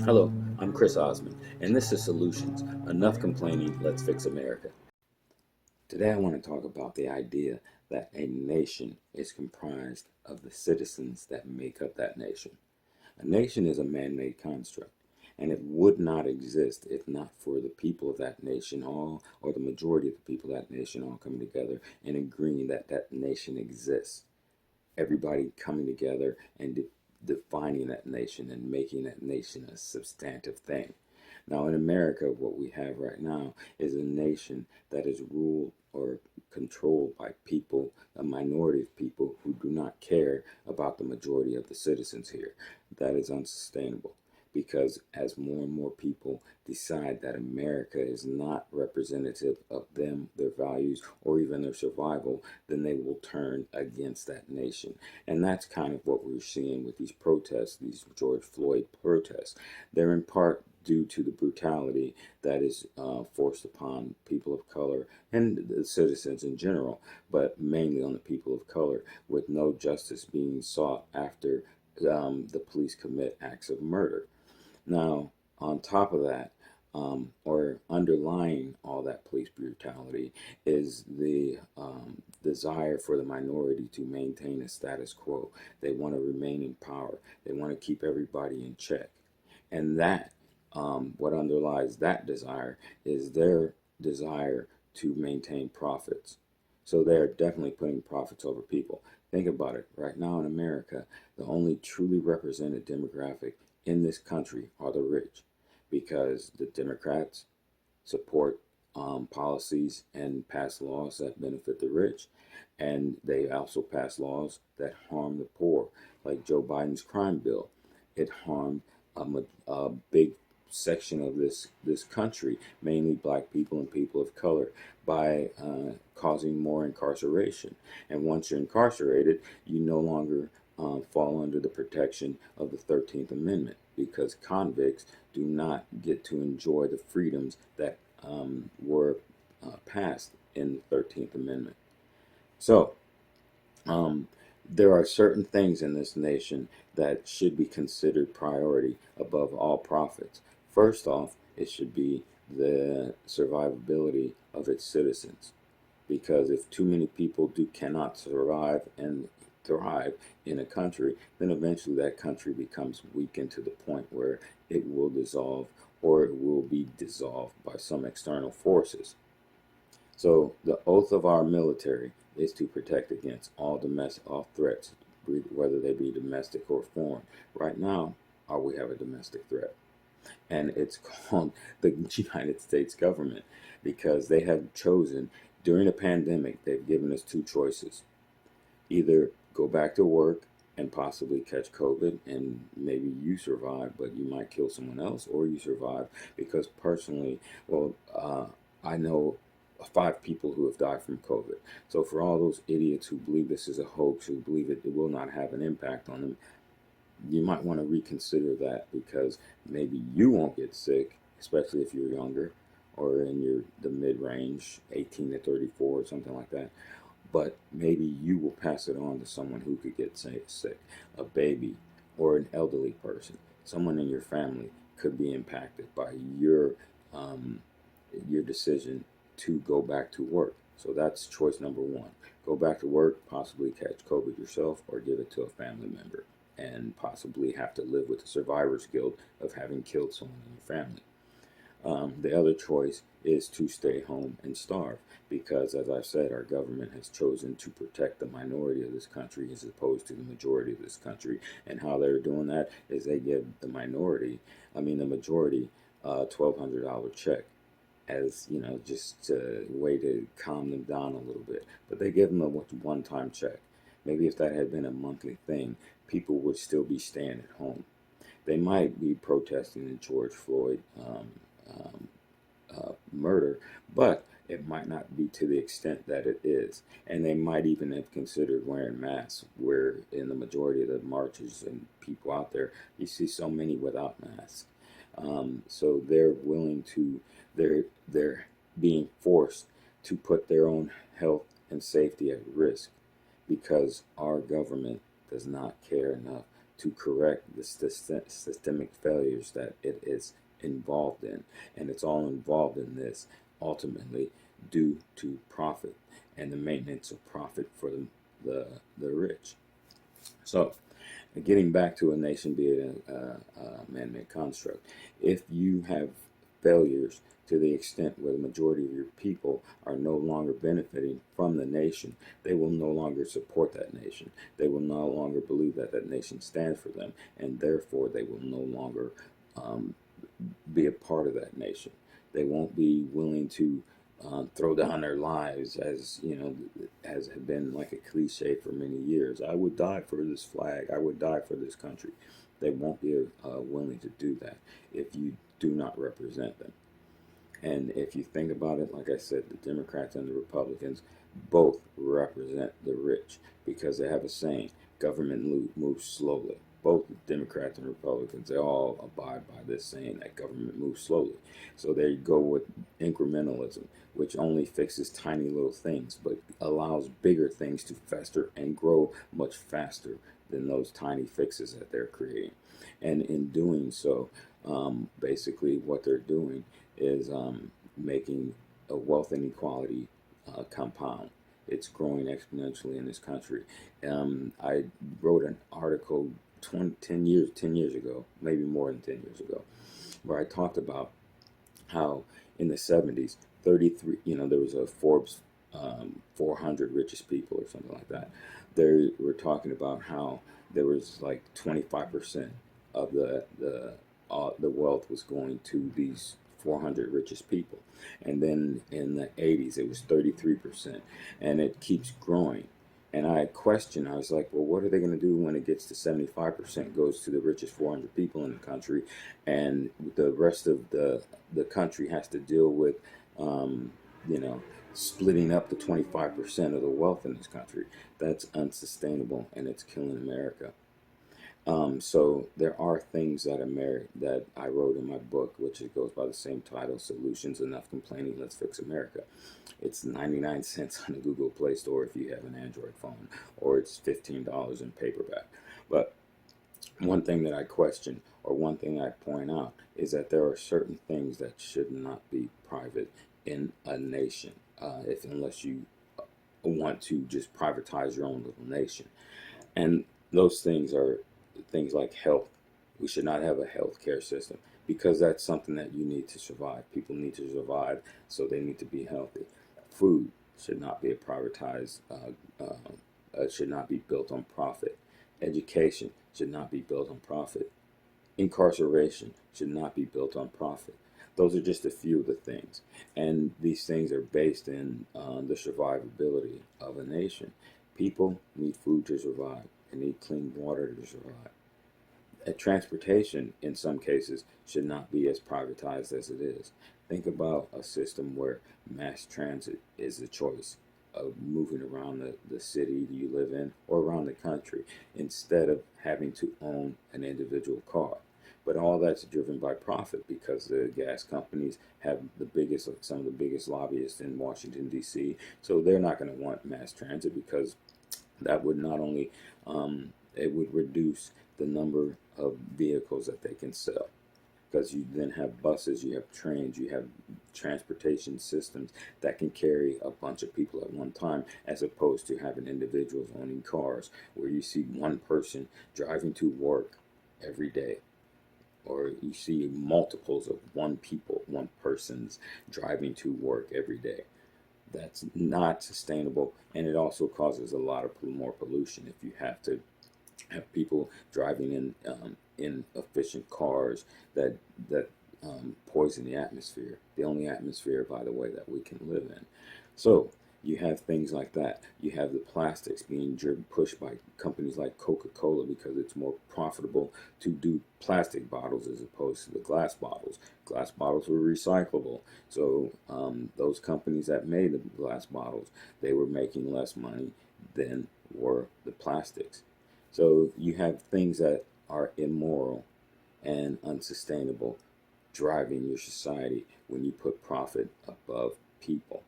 Hello, I'm Chris Ossman, and this is Solutions. Enough complaining, let's fix America. Today I want to talk about the idea that a nation is comprised of the citizens that make up that nation. A nation is a man-made construct, and it would not exist if not for the people of that nation all, or the majority of the people of that nation all coming together and agreeing that that nation exists. Everybody coming together and defining that nation and making that nation a substantive thing. Now, in America, what we have right now is a nation that is ruled or controlled by people, a minority of people who do not care about the majority of the citizens here. That is unsustainable, because as more and more people decide that America is not representative of them, their values, or even their survival, then they will turn against that nation. And that's kind of what we're seeing with these protests, these George Floyd protests. They're in part due to the brutality that is forced upon people of color and the citizens in general, but mainly on the people of color, with no justice being sought after the police commit acts of murder. Now, on top of that, or underlying all that police brutality, is the desire for the minority to maintain a status quo. They want to remain in power. They want to keep everybody in check. And that, what underlies that desire is their desire to maintain profits. So they're definitely putting profits over people. Think about it. Right now in America, the only truly represented demographic in this country are the rich, because the Democrats support policies and pass laws that benefit the rich, and they also pass laws that harm the poor, like Joe Biden's crime bill. It harmed a big section of this country, mainly black people and people of color, by causing more incarceration. And once you're incarcerated, you no longer fall under the protection of the 13th Amendment, because convicts do not get to enjoy the freedoms that were passed in the 13th Amendment. So, there are certain things in this nation that should be considered priority above all profits. First off, it should be the survivability of its citizens, because if too many people cannot survive and thrive in a country, then eventually that country becomes weakened to the point where it will dissolve, or it will be dissolved by some external forces. So the oath of our military is to protect against all threats, whether they be domestic or foreign. Right now, we have a domestic threat, and it's called the United States government, because they have chosen, during a pandemic, they've given us two choices: either go back to work and possibly catch COVID, and maybe you survive, but you might kill someone else, or you survive. Because personally, I know 5 people who have died from COVID. So for all those idiots who believe this is a hoax, who believe it will not have an impact on them, you might want to reconsider that, because maybe you won't get sick, especially if you're younger or in the mid-range, 18 to 34 or something like that. But maybe you will pass it on to someone who could get sick, a baby or an elderly person. Someone in your family could be impacted by your decision to go back to work. So that's choice number one. Go back to work, possibly catch COVID yourself, or give it to a family member, and possibly have to live with the survivor's guilt of having killed someone in your family. The other choice is to stay home and starve, because, as I've said, our government has chosen to protect the minority of this country as opposed to the majority of this country. And how they're doing that is they give the majority, a $1,200 check, as just a way to calm them down a little bit. But they give them a one-time check. Maybe if that had been a monthly thing, people would still be staying at home. They might be protesting the George Floyd murder, but it might not be to the extent that it is. And they might even have considered wearing masks, where in the majority of the marches and people out there, you see so many without masks. So they're willing to, they're being forced to put their own health and safety at risk, because our government does not care enough to correct the systemic failures that it is involved in. And it's all involved in this ultimately due to profit and the maintenance of profit for the rich. So, getting back to a nation being a man-made construct, if you have failures to the extent where the majority of your people are no longer benefiting from the nation, they will no longer support that nation. They will no longer believe that that nation stands for them, and therefore they will no longer be a part of that nation. They won't be willing to throw down their lives, as you know, has been like a cliche for many years. I would die for this flag. I would die for this country. They won't be willing to do that if you do not represent them. And if you think about it, like I said, the Democrats and the Republicans both represent the rich, because they have a saying: government moves slowly. Both Democrats and Republicans, they all abide by this saying that government moves slowly. So there you go with incrementalism, which only fixes tiny little things, but allows bigger things to fester and grow much faster than those tiny fixes that they're creating. And in doing so, basically what they're doing is making a wealth inequality compound. It's growing exponentially in this country. I wrote an article 10 years ago, maybe more than 10 years ago, where I talked about how in the 70s, 33, there was a Forbes 400 richest people or something like that. They were talking about how there was like 25% of the wealth was going to these 400 richest people. And then in the 80s, it was 33%. And it keeps growing. And I questioned, I was like, well, what are they going to do when it gets to 75% goes to the richest 400 people in the country, and the rest of the country has to deal with, splitting up the 25% of the wealth in this country? That's unsustainable, and it's killing America. So there are things that I wrote in my book, which it goes by the same title: Solutions, Enough Complaining, Let's Fix America. It's 99 cents on the Google Play Store if you have an Android phone, or it's $15 in paperback. But one thing that I question, or one thing I point out, is that there are certain things that should not be private in a nation, unless you want to just privatize your own little nation. And those things are things like health. We should not have a health care system, because that's something that you need to survive. People need to survive, so they need to be healthy. Food should not be should not be built on profit. Education should not be built on profit. Incarceration should not be built on profit. Those are just a few of the things. And these things are based in the survivability of a nation. People need food to survive. They need clean water to survive. Transportation, in some cases, should not be as privatized as it is. Think about a system where mass transit is the choice of moving around the city you live in or around the country, instead of having to own an individual car. But all that's driven by profit, because the gas companies have some of the biggest lobbyists in Washington, D.C. So they're not going to want mass transit, because that would not only it would reduce the number of vehicles that they can sell, because you then have buses, you have trains, you have transportation systems that can carry a bunch of people at one time, as opposed to having individuals owning cars, where you see one person driving to work every day, or you see multiples of one person's driving to work every day. That's not sustainable, and it also causes a lot of more pollution if you have to have people driving in inefficient cars that poison the atmosphere. The only atmosphere, by the way, that we can live in. So you have things like that. You have the plastics being pushed by companies like Coca-Cola, because it's more profitable to do plastic bottles as opposed to the glass bottles. Glass bottles were recyclable. So those companies that made the glass bottles, they were making less money than were the plastics. So you have things that are immoral and unsustainable driving your society when you put profit above people.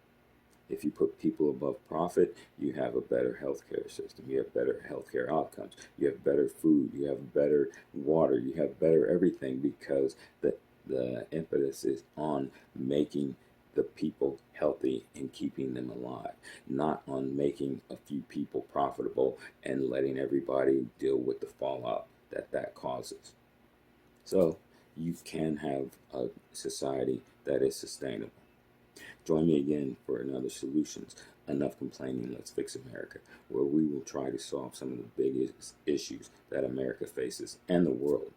If you put people above profit, you have a better healthcare system. You have better healthcare outcomes. You have better food. You have better water. You have better everything, because the impetus is on making the people healthy and keeping them alive, not on making a few people profitable and letting everybody deal with the fallout that causes. So you can have a society that is sustainable. Join me again for another Solutions. Enough Complaining, Let's Fix America, where we will try to solve some of the biggest issues that America faces and the world.